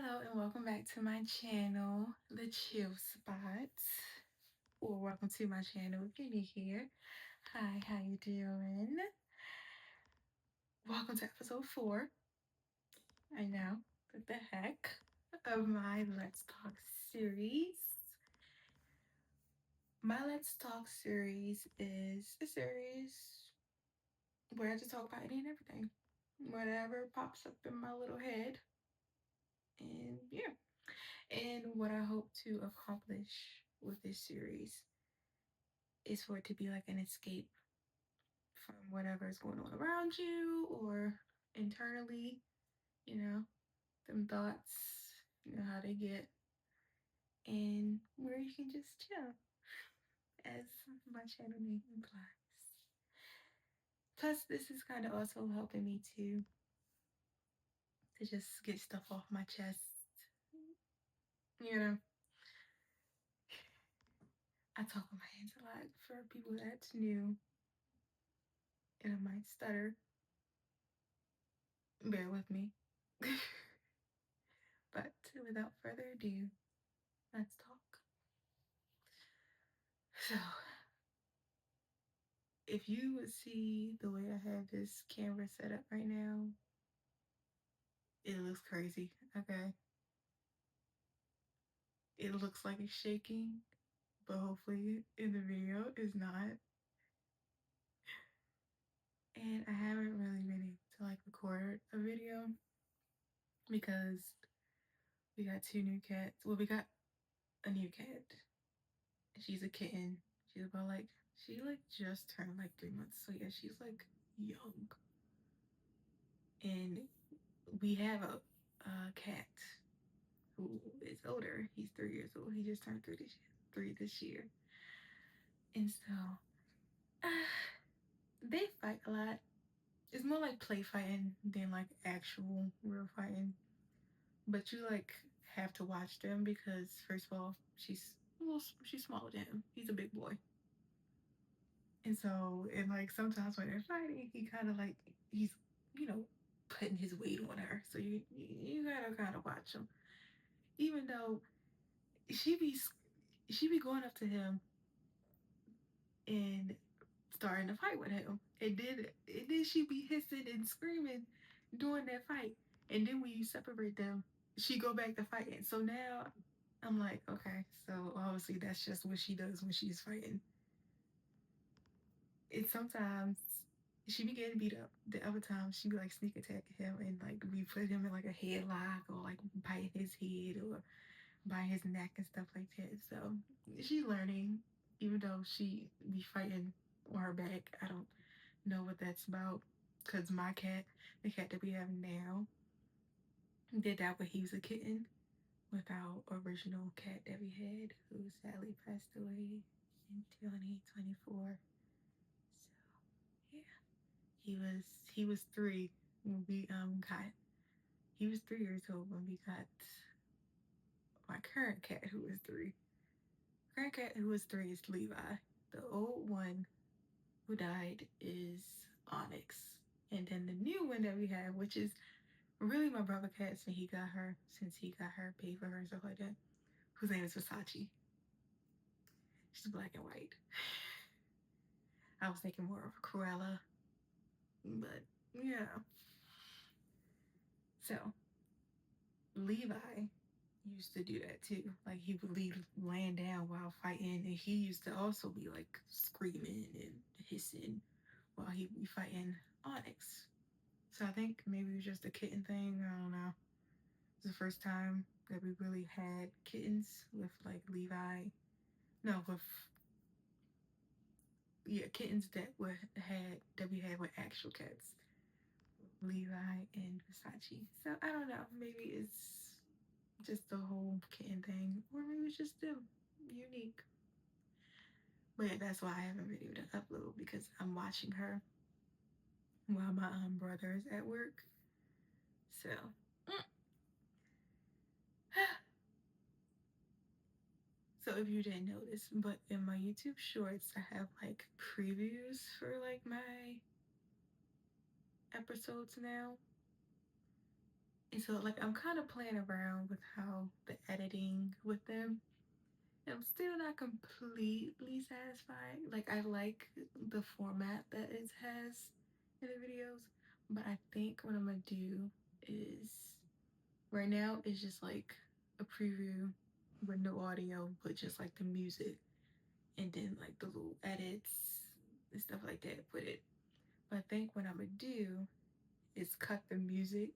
Hello and welcome back to my channel, The Chill Spot. Or welcome to my channel if you're new here. Hi, how you doing? Welcome to episode 4. I know, what the heck, of my Let's Talk series. My Let's Talk series is a series where I just talk about any and everything. Whatever pops up in my little head. And yeah. And what I hope to accomplish with this series is for it to be like an escape from whatever is going on around you or internally, them thoughts, how they get, and where you can just chill, as my channel name implies. Plus, this is kind of also helping me to just get stuff off my chest. You know, I talk with my hands a lot for people that's new, and I might stutter. Bear with me. But without further ado, let's talk. So, if you would see the way I have this camera set up right now, it looks crazy, okay? It looks like it's shaking, but hopefully in the video it's not. And I haven't really been able to like record a video because we got 2 new cats. Well, we got a new cat. She's a kitten. She's about like, she like just turned like 3 months. So yeah, she's like young. And we have a cat who is older. He's 3 years old. He just turned 3 this year. And so they fight a lot. It's more like play fighting than like actual real fighting. But you like have to watch them because first of all, she's smaller than him. He's a big boy. And so, and like sometimes when they're fighting, he kind of like he's putting his weight on her. So you gotta kind of watch him. Even though she be going up to him and starting to fight with him. And then she be hissing and screaming during that fight. And then when you separate them, she go back to fighting. So now I'm like, okay, so obviously that's just what she does when she's fighting. And sometimes she be getting beat up. The other time she be like sneak attacking him and like we put him in like a headlock or like biting his head or biting his neck and stuff like that. So she's learning, even though she be fighting on her back. I don't know what that's about because my cat, the cat that we have now, did that when he was a kitten with our original cat that we had, who sadly passed away in 2024. So yeah, he was 3 when we got. He was 3 years old when we got my current cat, who was 3. Current cat who was 3 is Levi. The old one who died is Onyx. And then the new one that we have, which is really my brother cat since he got her, paid for her and stuff like that, whose name is Versace. She's black and white. I was thinking more of a Cruella, but yeah. So Levi used to do that too. Like he would leave laying down while fighting, and he used to also be like screaming and hissing while he be fighting Onyx. So I think maybe it was just a kitten thing. I don't know. It's the first time that we really had kittens with like Levi. No, with kittens that we had with actual cats. Levi and Versace. So I don't know. Maybe it's just the whole kitten thing, or maybe it's just them unique. But yeah, that's why I haven't been able to upload because I'm watching her while my brother is at work. So. So if you didn't notice, but in my YouTube shorts, I have like previews for like my episodes now. And so like I'm kind of playing around with how the editing with them. I'm still not completely satisfied. Like I like the format that it has in the videos, but I think what I'm gonna do is right now it's just like a preview with no audio, but just like the music and then like the little edits and stuff like that with it. But I think what I'm gonna do is cut the music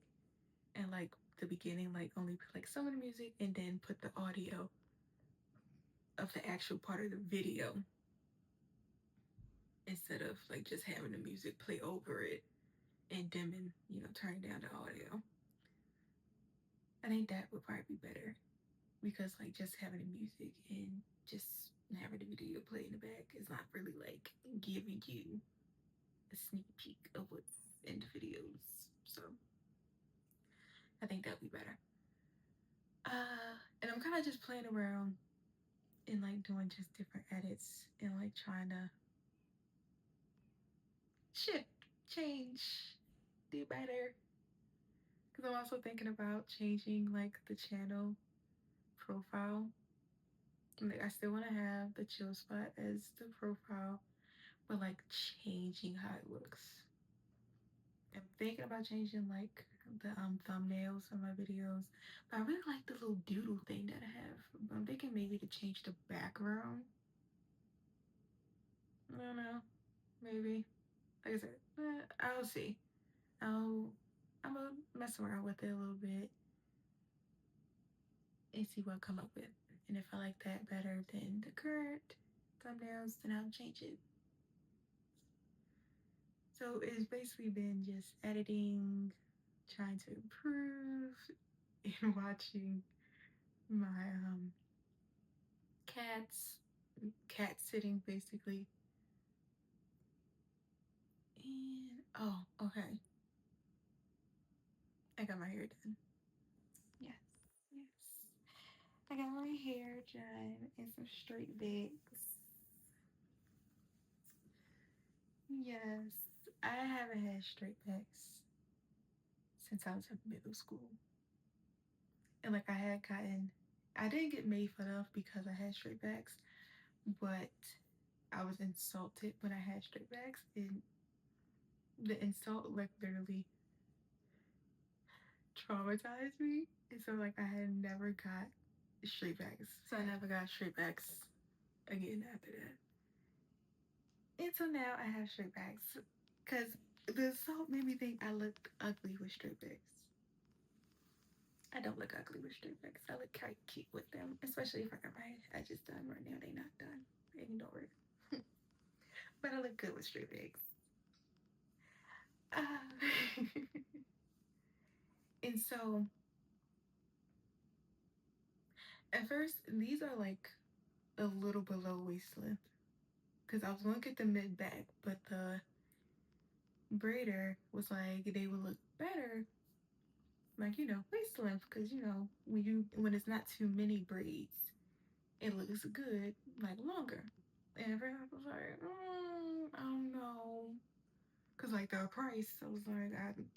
and like the beginning, like only put like some of the music and then put the audio of the actual part of the video instead of like just having the music play over it and dimming, you know, turning down the audio. I think that would probably be better because like just having the music and just having the video play in the back is not really like giving you a sneak peek of what's in the videos. So I think that would be better. And I'm kind of just playing around and like doing just different edits and like trying to shift, change, do better. Because I'm also thinking about changing like the channel profile. Like I still want to have the chill spot as the profile, but like changing how it looks. I'm thinking about changing like the thumbnails of my videos, but I really like the little doodle thing that I have. I'm thinking maybe to change the background. I don't know, maybe. Like I said, I'll see. I'm gonna mess around with it a little bit and see what I come up with. And if I like that better than the current thumbnails, then I'll change it. So it's basically been just editing, trying to improve, and watching my cats, cat sitting basically. And oh, okay. I got my hair done. Yes, yes. I got my hair done and some straight wigs. Yes, I haven't had straight backs since I was in middle school. And like I didn't get made fun of because I had straight backs, but I was insulted when I had straight backs. And the insult like literally traumatized me. And so like I had never got straight backs. So I never got straight backs again after that. And so now I have straight backs because the insult made me think I looked ugly with straight backs. I don't look ugly with straight backs. I look quite cute with them, especially if I got my edges done. Right now, they not done. Ignore it. But I look good with straight backs. Uh, and so, at first, these are like a little below waist length because I was going to get the mid back, but the braider was like they would look better, like waist length, because when it's not too many braids, it looks good like longer. And at first I was like, I don't know. Cause like the price, I was like,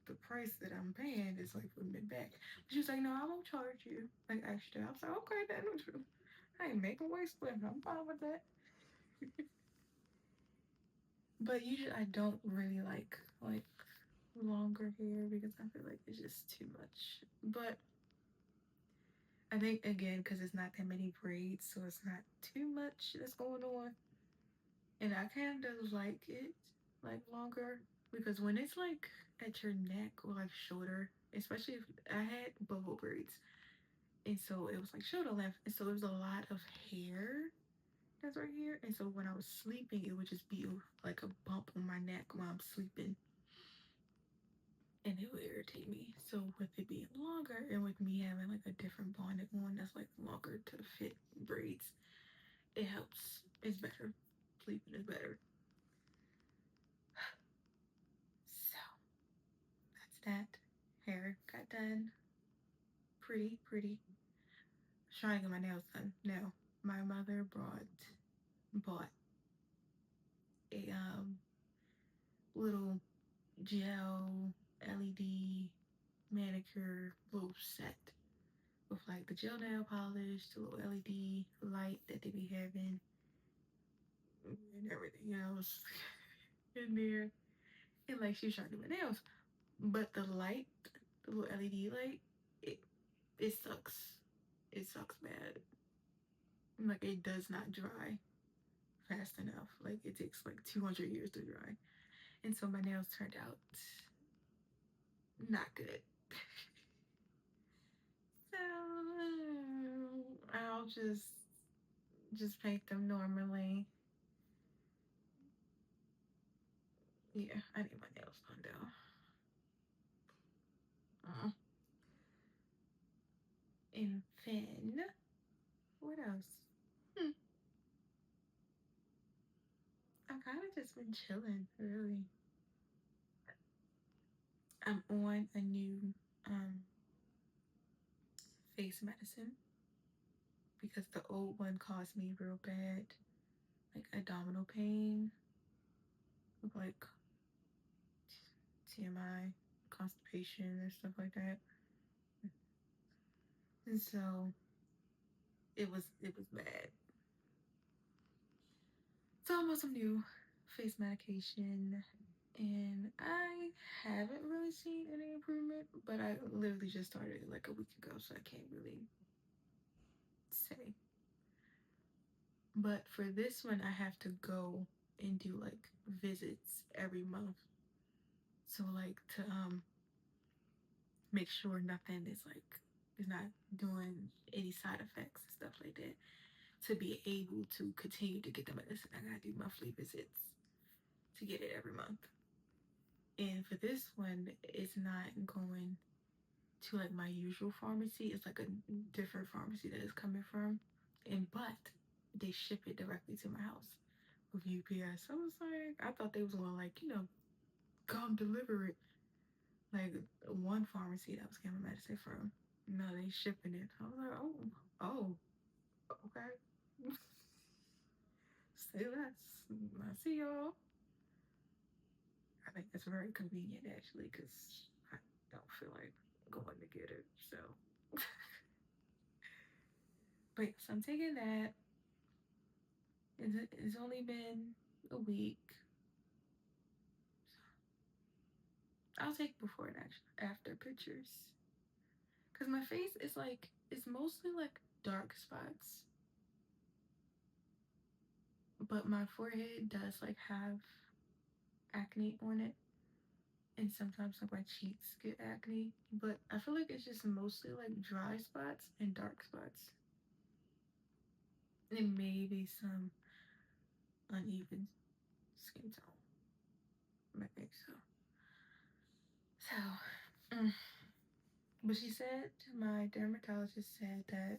the price that I'm paying is like for mid back. But she was like, no, I won't charge you like extra. I was like, okay, then I ain't making waist split. I'm fine with that. But usually I don't really like longer hair because I feel like it's just too much. But I think again because it's not that many braids, so it's not too much that's going on. And I kind of like it like longer because when it's like at your neck or like shoulder, especially if I had bubble braids, and so it was like shoulder length, and so it was a lot of hair that's right here, and so when I was sleeping, it would just be like a bump on my neck while I'm sleeping, and it would irritate me. So with it being longer and with me having like a different bonded one that's like longer to fit braids, it helps. It's better. Sleeping is better. So that's that. Hair got done. Pretty. Trying to get my nails done. No, my mother bought a little gel LED manicure little set with like the gel nail polish, the little LED light that they be having, and everything else in there. And like she was trying to do my nails, but the light, the little LED light, it it sucks. It sucks bad. Like it does not dry fast enough. Like it takes like 200 years to dry. And so my nails turned out not good. So I'll just paint them normally. Yeah, I need my nails done though. And then what else? I've kind of just been chilling, really. I'm on a new face medicine because the old one caused me real bad, like abdominal pain, with like TMI, constipation, and stuff like that. And so it was bad. So I'm on some new face medication, and I haven't really seen any improvement, but I literally just started like a week ago, so I can't really say. But for this one, I have to go and do like visits every month. So like to make sure nothing is not doing any side effects and stuff like that. To be able to continue to get the medicine, I gotta do monthly visits to get it every month. And for this one, it's not going to like my usual pharmacy. It's like a different pharmacy that it's coming from. But they ship it directly to my house with UPS. I was like, I thought they was gonna like, come deliver it. Like one pharmacy that was getting my medicine from. No, they shipping it. I was like, oh, okay. Say less. I see y'all. I think that's very convenient actually, because I don't feel like going to get it. So, but yes, I'm taking that. It's only been a week. I'll take before and after pictures. Cause my face is like it's mostly like dark spots, but my forehead does like have acne on it, and sometimes like my cheeks get acne. But I feel like it's just mostly like dry spots and dark spots, and maybe some uneven skin tone. I think so. So, but she said, my dermatologist said that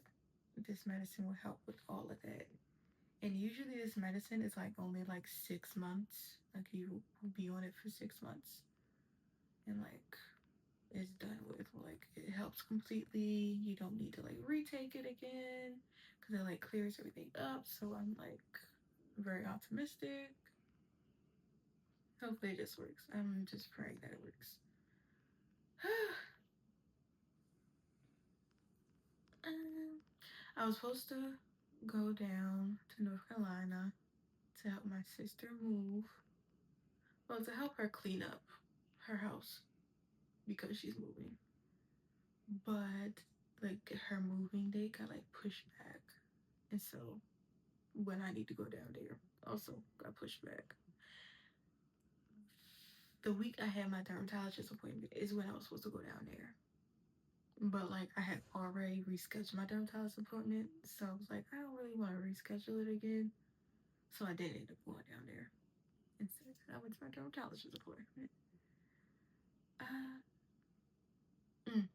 this medicine will help with all of that. And usually this medicine is like only like 6 months. Like you will be on it for 6 months. And like it's done with. Like it helps completely. You don't need to like retake it again. Cause it like clears everything up. So I'm like very optimistic. Hopefully it just works. I'm just praying that it works. I was supposed to go down to North Carolina to help my sister move. Well, to help her clean up her house because she's moving. But like her moving date got like pushed back. And so when I need to go down there, also got pushed back. The week I had my dermatologist appointment is when I was supposed to go down there. But like I had already rescheduled my dermatologist appointment. So I was like, I don't really want to reschedule it again. So I did end up going down there. Instead, I went to my dermatologist appointment. Uh, mm.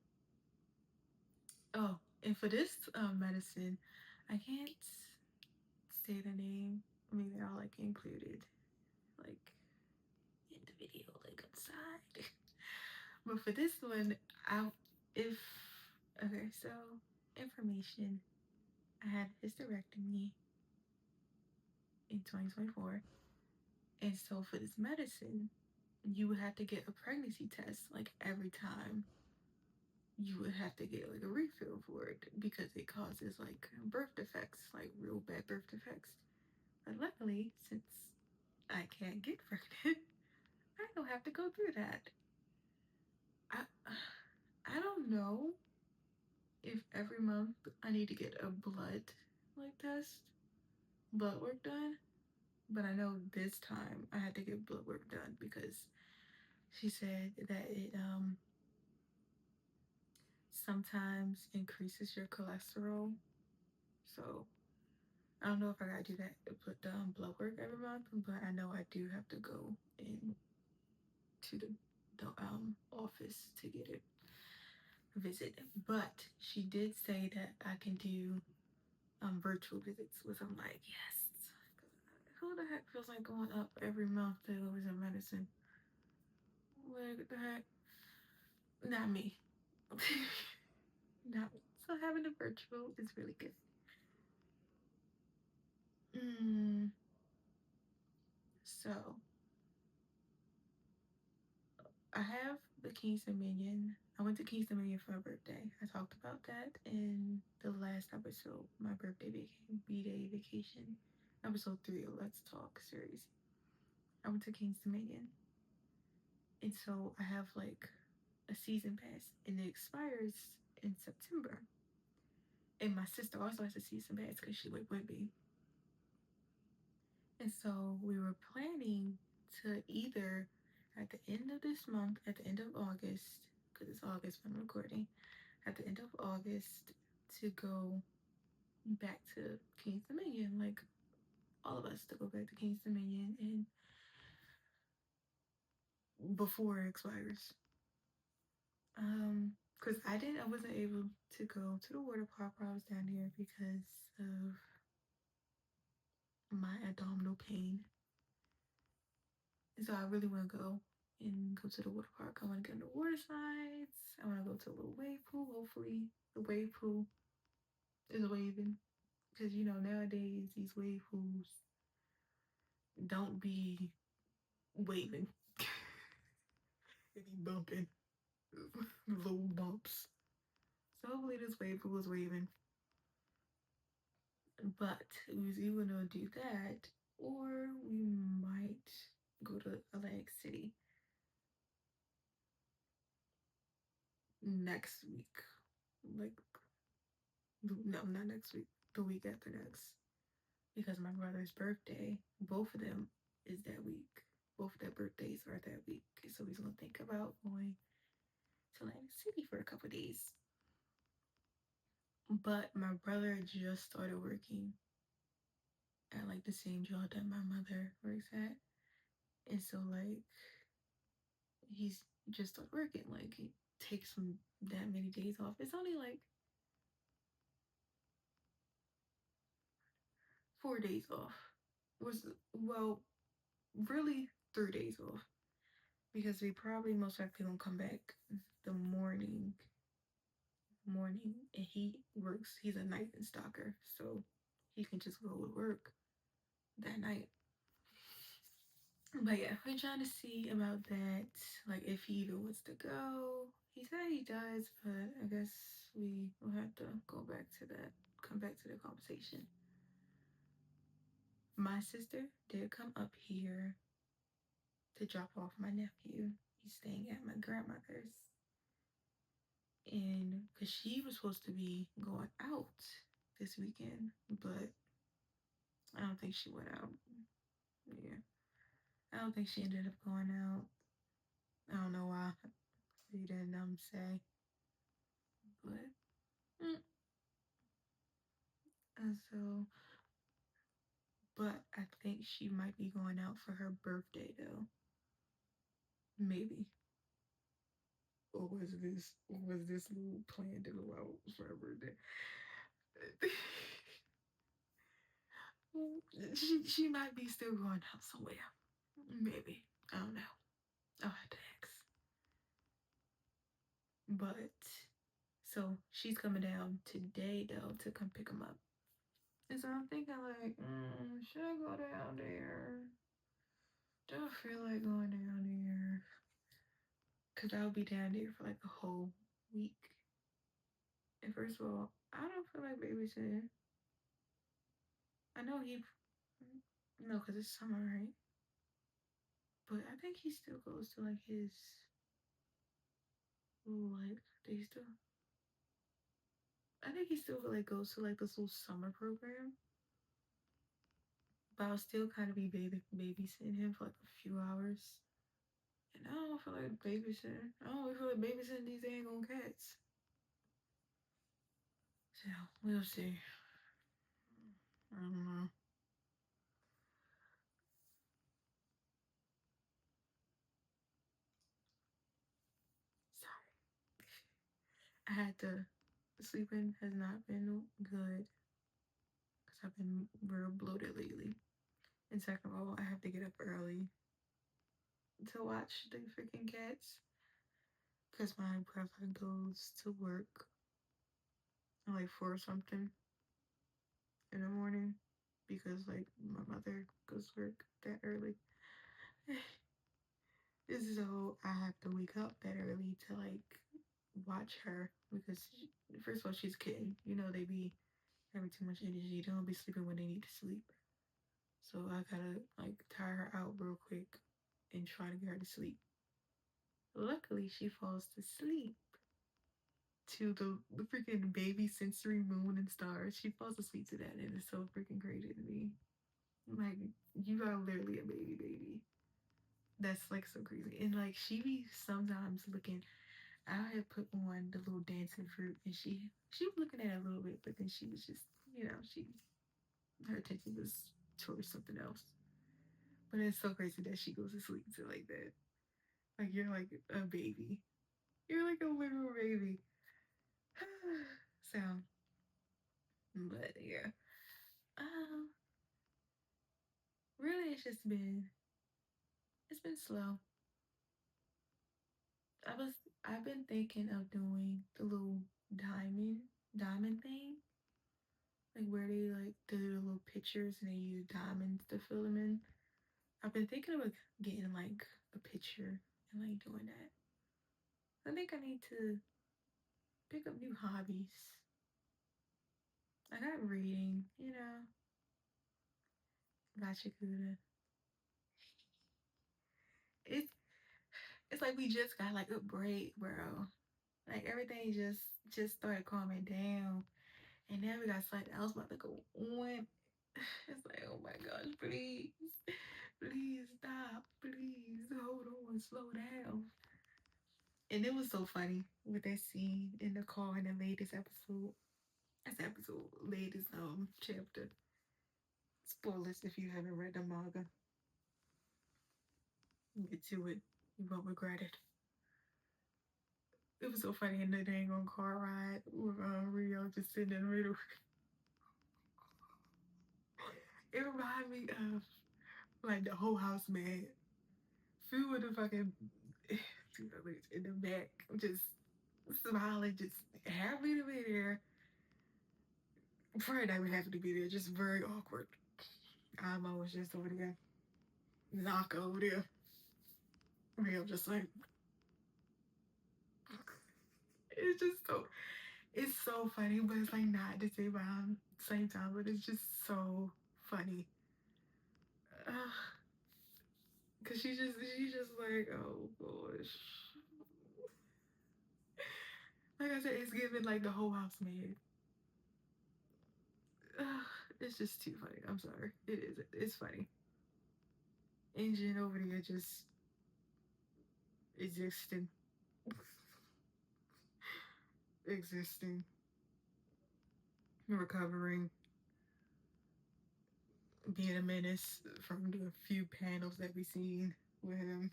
Oh, and for this medicine, I can't say the name. I mean, they're all like included, like in the video, like outside. But for this one, if okay, so information. I had hysterectomy in 2024, and so for this medicine, you would have to get a pregnancy test like every time you would have to get like a refill for it because it causes like birth defects, like real bad birth defects. But luckily, since I can't get pregnant, I don't have to go through that. I I don't know if every month I need to get a blood like test, blood work done, but I know this time I had to get blood work done because she said that it sometimes increases your cholesterol. So I don't know if I gotta do that, put blood work every month, but I know I do have to go in to the office to get it visit. But she did say that I can do virtual visits, which I'm like, yes. Who the heck feels like going up every month to go visit medicine? What the heck? Not me. Not me. So having a virtual is really good. So I have the 𝐘𝐞𝐿. I went to 𝐘𝐞𝐿 for a birthday. I talked about that in the last episode, my birthday B-Day vacation, episode 3 of Let's Talk series. I went to 𝐘𝐿, and so I have like a season pass, and it expires in September. And my sister also has a season pass because she went with me. And so we were planning to either at the end of this month, at the end of August, because it's August when I'm recording, at the end of August to go back to 𝐘𝐿, like all of us to go back to 𝐘𝐿 and before it expires. Because I wasn't able to go to the water park while I was down there because of my abdominal pain. So I really want to go and go to the water park. I want to get on the water slides. I want to go to a little wave pool. Hopefully the wave pool is waving. Because, you know, nowadays these wave pools don't be waving. They be bumping. Little bumps. So hopefully this wave pool is waving. But we was either going to do that or we might go to Atlantic City next week. Like, no, not next week. The week after next. Because my brother's birthday, both of them is that week. Both of their birthdays are that week. So he's going to think about going to Atlantic City for a couple days. But my brother just started working at like the same job that my mother works at. And so like he's just started working. Like he takes that many days off. It's only like 4 days off. Well, really 3 days off. Because we probably most likely gonna come back the morning, and he works. He's a night stalker, so he can just go to work that night. But yeah, we're trying to see about that, like if he even wants to go. He said he does, but I guess we will have to go back to that, come back to the conversation. My sister did come up here to drop off my nephew. He's staying at my grandmother's. And because she was supposed to be going out this weekend, but I don't think she went out. Yeah. I don't think she ended up going out. I don't know why. He didn't say. But and so but I think she might be going out for her birthday though. Maybe. Or was this little plan to go out for her birthday? she might be still going out somewhere. Maybe. I don't know. I'll have to ask. But so she's coming down today though to come pick him up. And so I'm thinking like, should I go down there? Don't feel like going down there. Cause I'll be down there for like a whole week. And first of all, I don't feel like babysitting. I know he, no, because it's summer, right? But I think he still goes to like his, like, they still, I think he still like goes to like this little summer program. But I'll still kind of be babysitting him for like a few hours. And I don't feel like babysitting. I don't feel like babysitting these dang old cats. So we'll see. I don't know. Sorry. I had to. Sleeping has not been good because I've been real bloated lately. And second of all, I have to get up early to watch the freaking cats because my brother goes to work at like 4 or something in the morning because like my mother goes to work that early. So I have to wake up that early to like watch her because first of all she's a kitten. You know they be having too much energy. They don't be sleeping when they need to sleep. So I gotta like tire her out real quick and try to get her to sleep. Luckily she falls to sleep to the freaking baby sensory moon and stars. She falls asleep to that and it's so freaking crazy to me. Like you are literally a baby. That's like so crazy. And like she be sometimes looking I had put on the little dancing fruit and she was looking at it a little bit, but then she was just she her attention was towards something else. But it's so crazy that she goes to sleep to like that. Like you're like a baby. You're like a literal baby. So but yeah. Um really it's been slow. I've been thinking of doing the little diamond thing. Like where they like do the little pictures and they use diamonds to fill them in. I've been thinking about getting like a picture and like doing that. I think I need to pick up new hobbies. I got reading, 𝐋𝐞𝐭'𝐬. It's it's like we just got like a break, bro. Like everything just started calming down, and now we got something else about to go on. It's like, oh my gosh, please, please stop, please hold on, slow down. And it was so funny with that scene in the car in the latest episode. That's episode latest chapter. Spoilers if you haven't read the manga. Get to it. You won't regret it. It was so funny in the dang on car ride with Rio just sitting in the middle. It reminded me of like the whole house man. Few of the fucking in the back, just smiling, just happy to be there. Probably not even happy to be there, just very awkward. Alma was just over there, knock over there. Rio just like it's just so it's so funny, but it's like not at the same time, but it's just so funny. Uh, Cause she's just like, oh gosh. Like I said, it's giving like the whole house made. It's just too funny. I'm sorry. It is. It's funny. Engine over there just existing, existing, recovering, being a menace from the few panels that we've seen with him.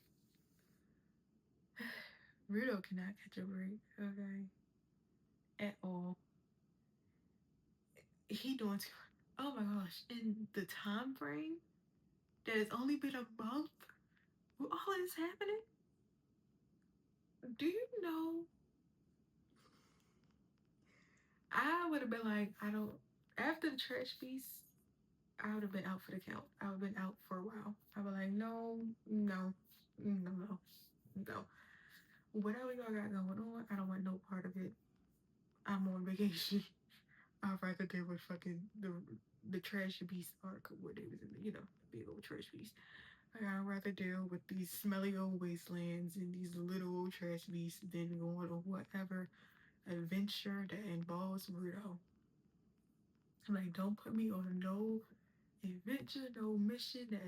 Rudo cannot catch a break. Okay, at all. He doing too. Oh my gosh! In the time frame that has only been a month, with all of this happening, do you know? I would have been like, I don't. After the trash piece, I would have been out for the count. I would have been out for a while. I would like, no, no, no, no, no. Whatever y'all got going on, I don't want no part of it. I'm on vacation. I'd rather deal with fucking the trash beast arc where they was in the, big old trash beast. Like, I'd rather deal with these smelly old wastelands and these little old trash beasts than going on whatever adventure that involves Rudo. Like, don't put me on no adventure, no mission that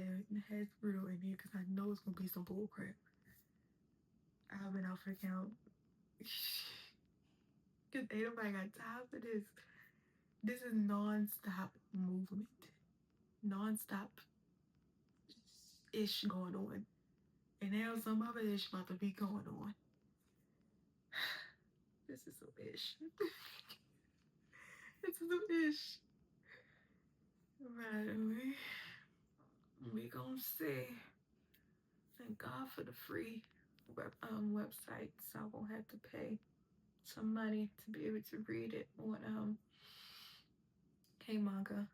has Rudo in here, because I know it's gonna be some bullcrap. I've been out for the count. Because ain't nobody got time for this. This is non-stop movement. Non-stop ish going on. And now some other ish about to be going on. This is some ish. This is some ish. Right away. We gonna see. Thank God for the free website, so I won't have to pay some money to be able to read it on 𝐶𝐞𝐭'𝐬.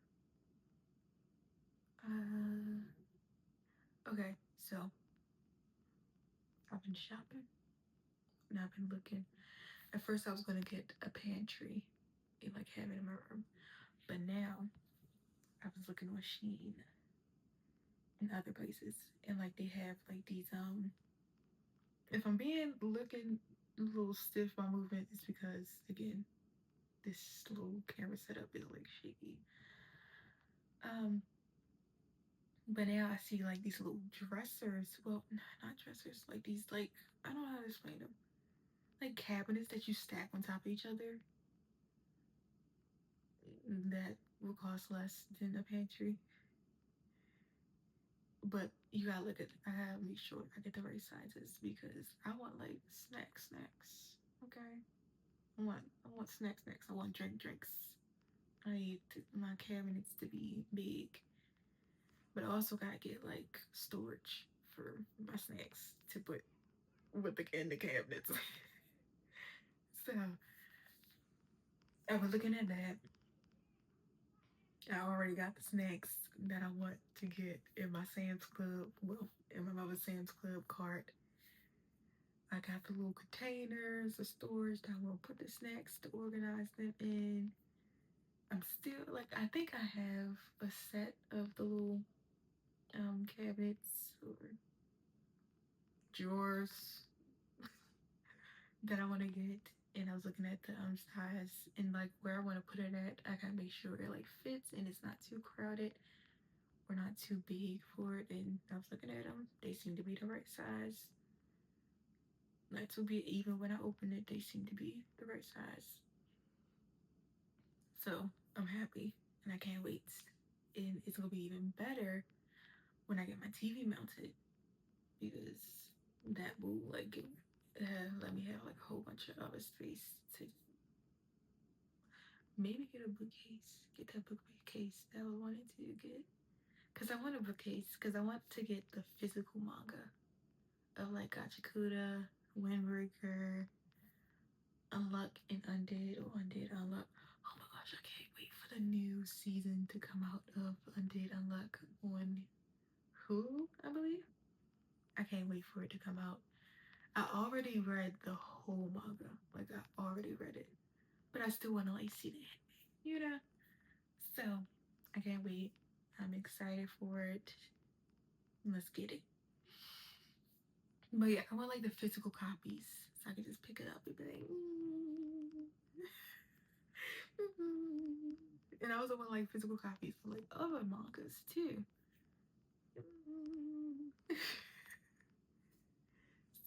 Okay, so I've been shopping and I've been looking. At first I was gonna get a pantry and like have it in my room, but now I was looking on Shein and other places, and like they have like these if I'm looking a little stiff by movement, it's because again this little camera setup is like shaky. But now I see like these little dressers. Well, not dressers, like these, like, I don't know how to explain them. Like cabinets that you stack on top of each other that will cost less than a pantry. But you gotta I gotta make sure I get the right sizes because I want like snacks. Okay? I want snacks. I want drinks. I need my cabinets to be big. But I also gotta get like storage for my snacks to put in the cabinets. So I was looking at that. I already got the snacks that I want to get in my Sam's Club. Well, in my mother's Sam's Club cart. I got the little containers, the storage that I will put the snacks to organize them in. I'm still like, I think I have a set of the little cabinets or drawers that I want to get. And I was looking at the size and like where I want to put it at. I gotta make sure it like fits and it's not too crowded or not too big for it. And I was looking at them; they seem to be the right size. Like to be even when I open it, they seem to be the right size. So I'm happy and I can't wait. And it's gonna be even better when I get my TV mounted because that will like let me have like a whole bunch of other space to maybe get a bookcase. Get that bookcase that I wanted to get. Because I want a bookcase. Because I want to get the physical manga of like 𝐂𝐞𝐴, Windbreaker, Unluck and Undead, or Undead Unluck. Oh my gosh, I can't wait for the new season to come out of Undead Unluck on Hulu, I believe. I can't wait for it to come out. I already read the whole manga. Like, I already read it. But I still want to, like, see the anime, you know? So, I can't wait. I'm excited for it. Let's get it. But yeah, I want, like, the physical copies. So I can just pick it up and be like, And I also want, like, physical copies for, like, other mangas, too.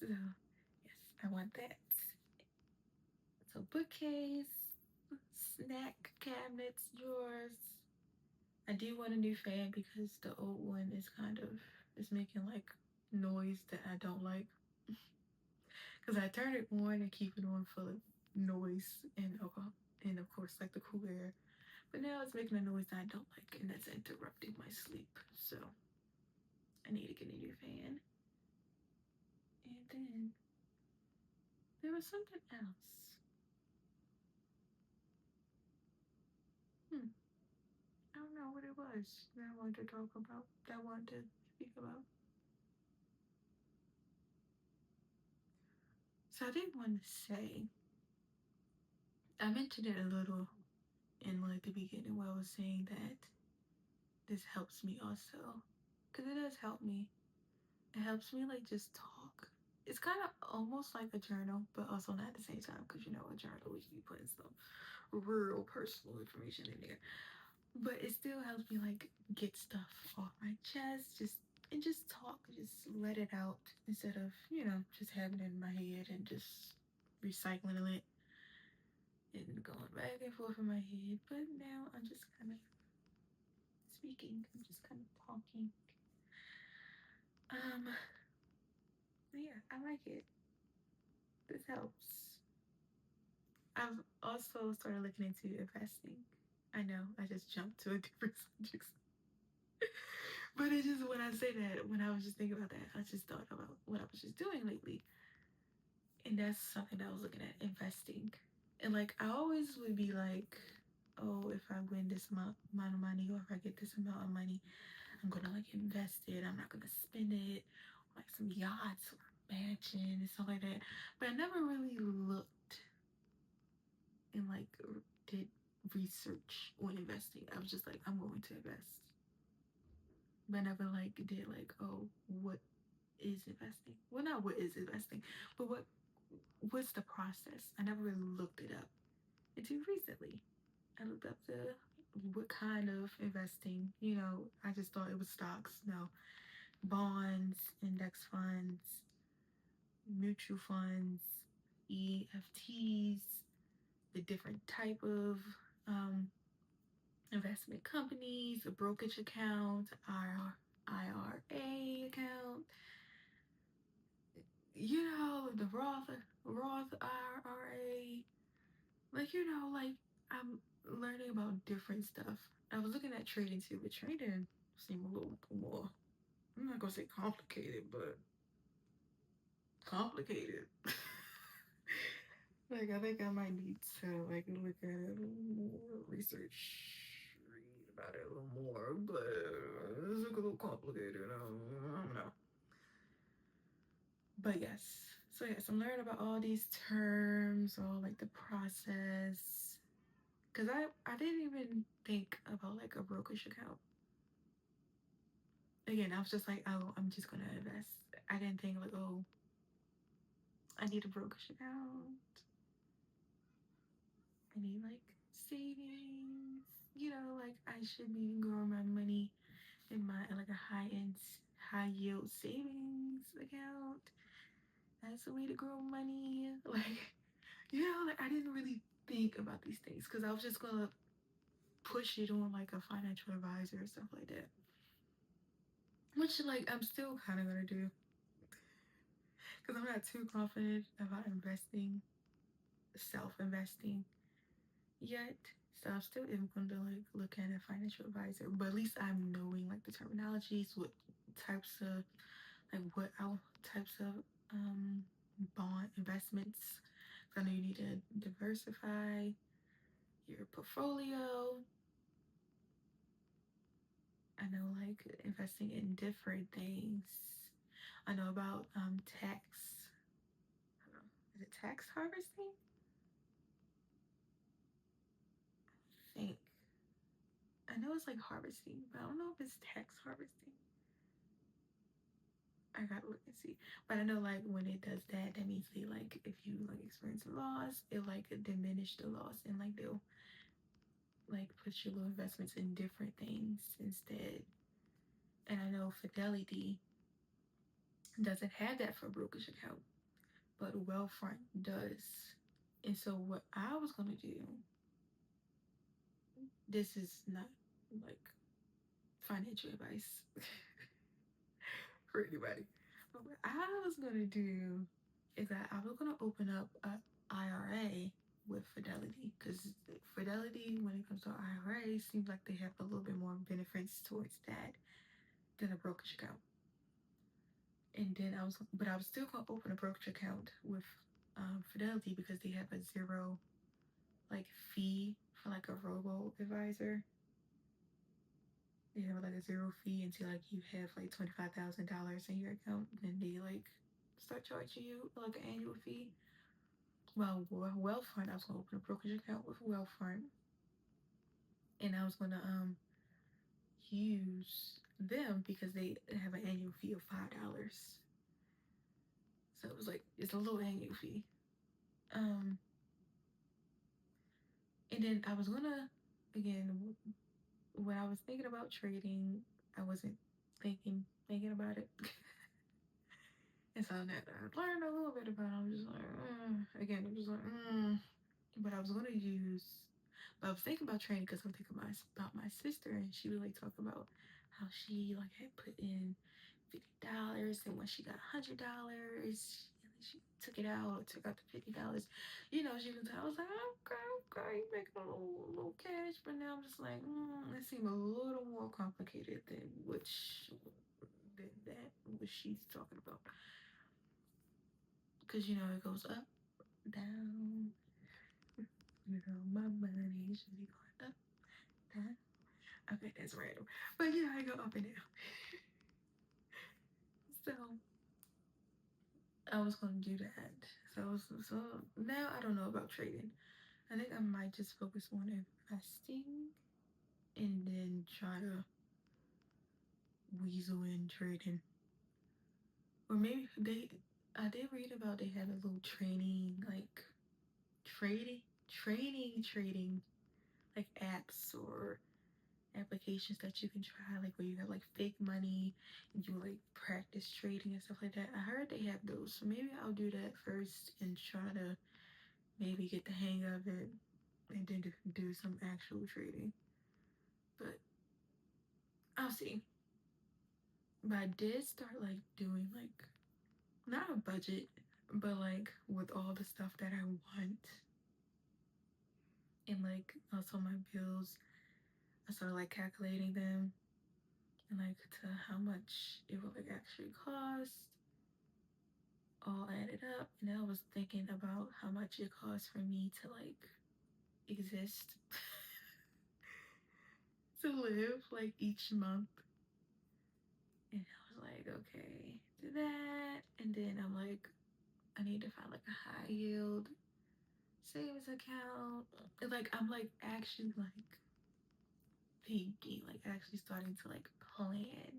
So, yes, I want that. So bookcase, snack cabinets, drawers. I do want a new fan because the old one is it's making like noise that I don't like. Because I turn it on and keep it on full of noise and of course like the cool air. But now it's making a noise that I don't like and that's interrupting my sleep. So I need to get a new fan. And then there was something else. I don't know what it was that I wanted to talk about, that I wanted to speak about. So I did want to say, I mentioned it a little in like the beginning where I was saying that this helps me also, because it does help me. It helps me like just talk. It's kind of almost like a journal, but also not at the same time, because you know a journal we should be putting some real personal information in there. But it still helps me like get stuff off my chest, just talk, just let it out instead of just having it in my head and just recycling it and going back and forth in my head. But now I'm just kind of speaking. I'm just kind of talking. Um, yeah, I like it. This helps. I've also started looking into investing. I know I just jumped to a different subject, but it just when I say that, when I was just thinking about that, I just thought about what I was just doing lately, and that's something that I was looking at investing. And like I always would be like, oh, if I win this amount of money, or if I get this amount of money, I'm gonna like invest it. I'm not gonna spend it like some yachts or mansion and stuff like that. But I never really looked and like did research on investing. I was just like, I'm going to invest. But I never like did like, oh, what is investing? Well, not what is investing, but what's the process? I never really looked it up until recently. I looked up the what kind of investing. I just thought it was stocks. No, bonds, index funds, mutual funds, EFTs, the different type of investment companies, a brokerage account, our IRA account, the Roth IRA. Like I'm learning about different stuff. I was looking at trading too, but trading seemed a little more, I'm not gonna say complicated, but complicated. Like I think I might need to like look at it a little more, read about it a little more, but it's a little complicated. I don't know. But yes, I'm learning about all these terms, all like the process. Cause I didn't even think about like a brokerage account. Again, I was just like, oh, I'm just gonna invest. I didn't think like, oh, I need a brokerage account. I need like savings. Like I should be growing my money in my like a high yield savings account. That's a way to grow money. Like I didn't really think about these things because I was just gonna push it on like a financial advisor or stuff like that. Which like I'm still kind of gonna do because I'm not too confident about self-investing yet. So I'm still even going to like look at a financial advisor, but at least I'm knowing like the terminologies, what types of types of bond investments. I know you need to diversify your portfolio. I know like investing in different things. I know about tax. I don't know, is it tax harvesting? I think. I know it's like harvesting, but I don't know if it's tax harvesting. I gotta look and see. But I know like when it does that, that means they like if you like experience a loss, it like diminish the loss and like they'll like put your little investments in different things instead. And I know Fidelity doesn't have that for brokerage account, but Wealthfront does. And so what I was gonna do, this is not like financial advice for anybody. But what I was gonna do is that I was gonna open up a IRA with Fidelity because Fidelity, when it comes to IRA, seems like they have a little bit more benefits towards that than a brokerage account. And then I was still gonna open a brokerage account with Fidelity because they have a zero like fee for like a robo advisor. They have like a zero fee until like you have like $25,000 in your account. Then they like start charging you like an annual fee. well, Wealthfront. I was gonna open a brokerage account with Wealthfront, and I was gonna use them because they have an annual fee of $5. So it was like it's a low annual fee. Um, and then I was gonna again when I was thinking about trading, I wasn't thinking about it. And so that I learned a little bit about it. I'm just like, again, I'm just like, but I was gonna use. But I was thinking about training because I'm thinking about my sister, and she would like talk about how she like had put in $50, and when she got $100, she took it out, took out the $50. You know, she was. I was like, okay, you making a little cash, but now I'm just like, it seemed a little more complicated than than that what she's talking about. Because you know it goes up, down. You know, my money should be going up, down. Okay, that's random. But you know, I go up and down. So I was gonna do that. So now I don't know about trading. I think I might just focus on investing and then try to weasel in trading. Or maybe I did read about they had a little training like trading like apps or applications that you can try, like where you have like fake money and you like practice trading and stuff like that. I heard they have those, so maybe I'll do that first and try to maybe get the hang of it and then do some actual trading. But I'll see. But I did start like doing like not a budget, but like with all the stuff that I want and like also my bills. I started like calculating them and like to how much it would like actually cost, all added up. And then I was thinking about how much it costs for me to like exist, to live like each month. And I was like, okay, do that. And then I'm like, I need to find like a high yield savings account. And like I'm like actually like thinking, like actually starting to like plan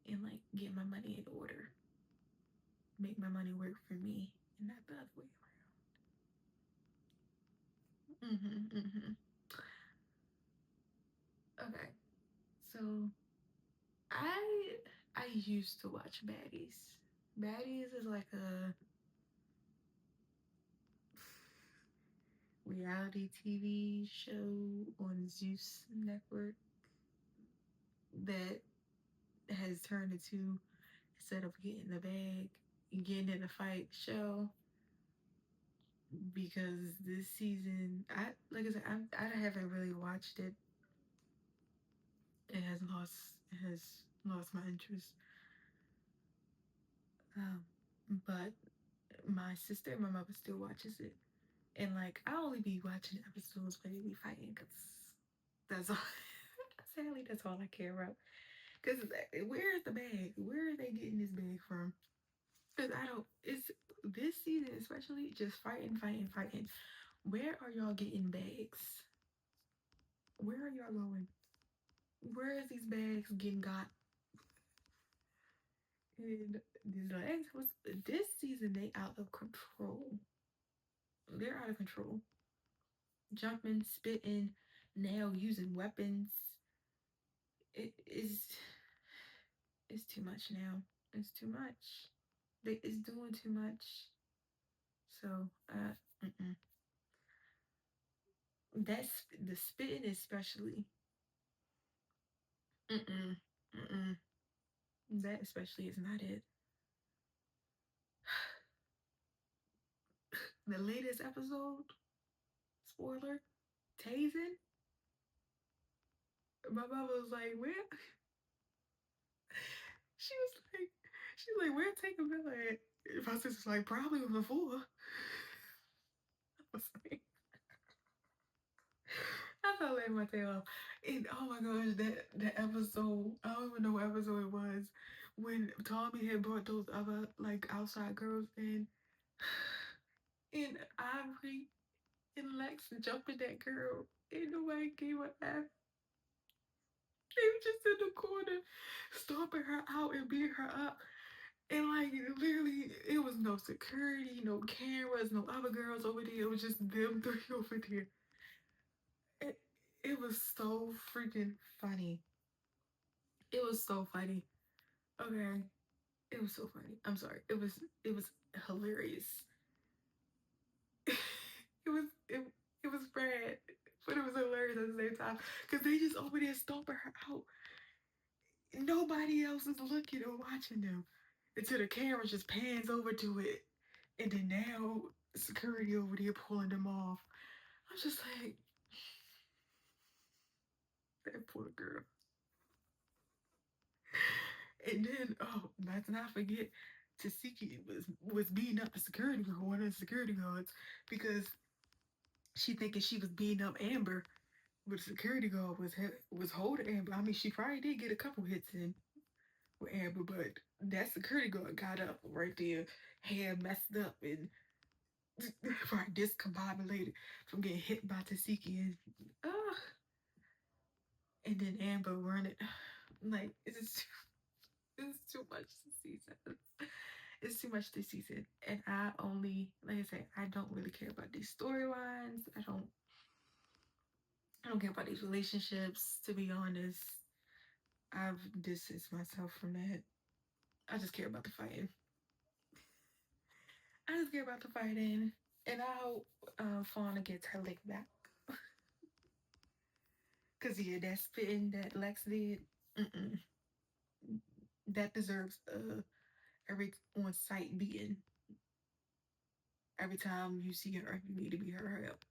and like get my money in order. Make my money work for me and not the other way around. Okay. So I I used to watch Baddies. Baddies is like a reality TV show on Zeus Network that has turned into, instead of getting the bag, getting in a fight show. Because this season, like I said, I haven't really watched it. It has lost my interest. Um, but my sister and my mother still watches it. And like I only be watching episodes where they be fighting because that's all. Sadly, that's all I care about. Because where's the bag? Where are they getting this bag from? Because I don't. It's this season especially just fighting. Where are y'all getting bags? Where are y'all going? Where is these bags getting got? And these legs was this season they out of control. They're out of control. Jumping, spitting, now using weapons. It is it's too much now. It's too much. It's doing too much. So that's the spitting especially. Mm-mm. Mm-mm. That especially is not it. The latest episode, spoiler, tasing. My mom was like, where? She was like, where Taking Bella at? My sister's like, probably with the floor. I was like, I felt like my tail off. And oh my gosh, that episode, I don't even know what episode it was, when Tommy had brought those other like outside girls in. And Ivory and Lex jumping that girl. Ain't nobody gave a F. They were just in the corner, stomping her out and beating her up. And like literally, it was no security, no cameras, no other girls over there. It was just them three over there. It, it was so freaking funny. It was so funny. Okay. It was so funny. I'm sorry. It was hilarious. It was bad, but it was hilarious at the same time because they just over there stomping her out. Nobody else is looking or watching them until the camera just pans over to it, and then now security over there pulling them off. I'm just like, that poor girl. And then, oh, let's not forget, Tasiki was beating up the security guard, one of the security guards, because she thinking she was beating up Amber, but the security guard was holding Amber. I mean, she probably did get a couple hits in with Amber, but that security guard got up right there, hair messed up and right discombobulated from getting hit by Tasiki, and then Amber running like it's too much this season. It's too much this season, and I only, like I said, I don't really care about these storylines. I don't care about these relationships. To be honest, I've distanced myself from that. I just care about the fighting. I just care about the fighting, and I hope Fauna gets her lick back. Cause yeah, that spitting that Lex did, mm-mm, that deserves every on site beating. Every time you see her, you need to be her help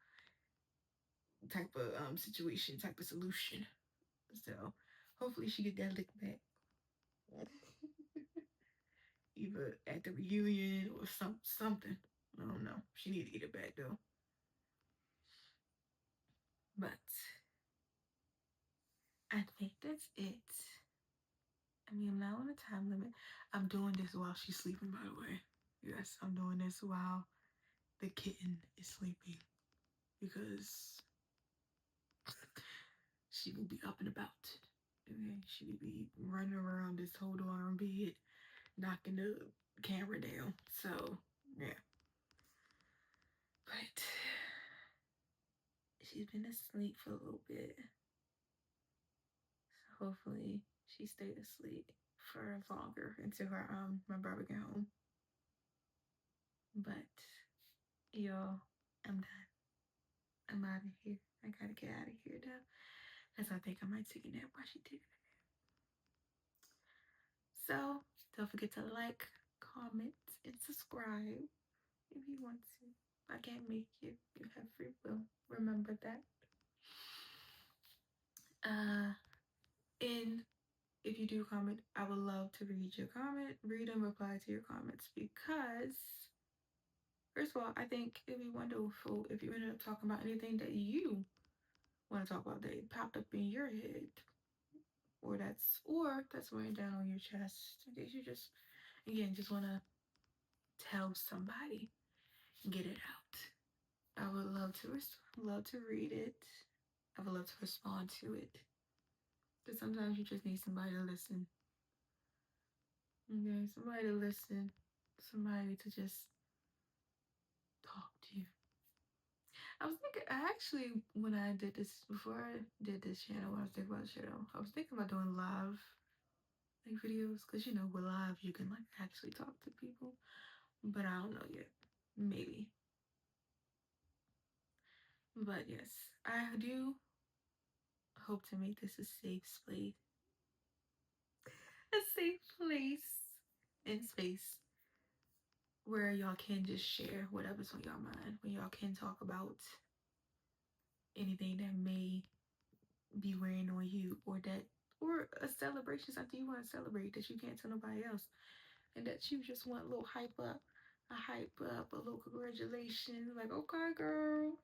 type of situation, type of solution. So hopefully she get that lick back. Either at the reunion or something. I don't know. She need to get it back though. But I think that's it. I mean, I'm not on a time limit. I'm doing this while she's sleeping, by the way. Yes, I'm doing this while the kitten is sleeping because she will be up and about. Okay, she will be running around this whole darn bed, knocking the camera down. So, yeah. But she's been asleep for a little bit. So hopefully she stayed asleep for longer until her my brother get home. But y'all, I'm done. I'm out of here. I gotta get out of here though. Because I think I might take a nap while she takes a nap. So don't forget to like, comment, and subscribe if you want to. I can't make you. You have free will. Remember that. And if you do comment, I would love to read your comment, read and reply to your comments because first of all, I think it'd be wonderful if you ended up talking about anything that you want to talk about that popped up in your head, or that's weighing down on your chest. In case you just want to tell somebody, get it out. I would love to read it. I would love to respond to it. But sometimes you just need somebody to listen. Okay, somebody to listen, somebody to just talk to you. I was thinking, I actually, when I did this, before I did this channel, when I was thinking about the channel, I was thinking about doing live like videos, because with live, you can like actually talk to people, but I don't know yet. Maybe. But yes, I do hope to make this a safe place. A safe place and space where y'all can just share whatever's on your mind, where y'all can talk about anything that may be wearing on you, or a celebration, something you want to celebrate that you can't tell nobody else, and that you just want a little hype up, a little congratulations, like, okay girl,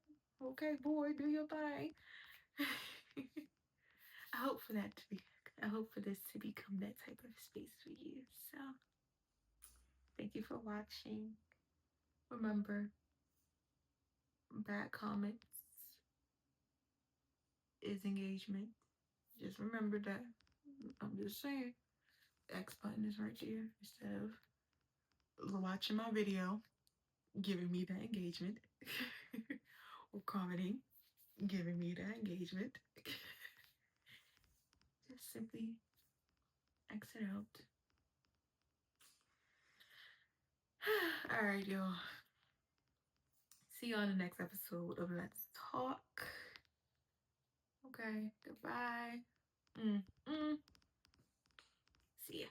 okay boy, do your thing. I hope for this to become that type of space for you. So thank you for watching. Remember, bad comments is engagement. Just remember that. I'm just saying. The X button is right there instead of watching my video, giving me that engagement, or commenting, giving me that engagement. Just simply exit out. All right, y'all. See you on the next episode of Let's Talk. Okay, goodbye. See ya.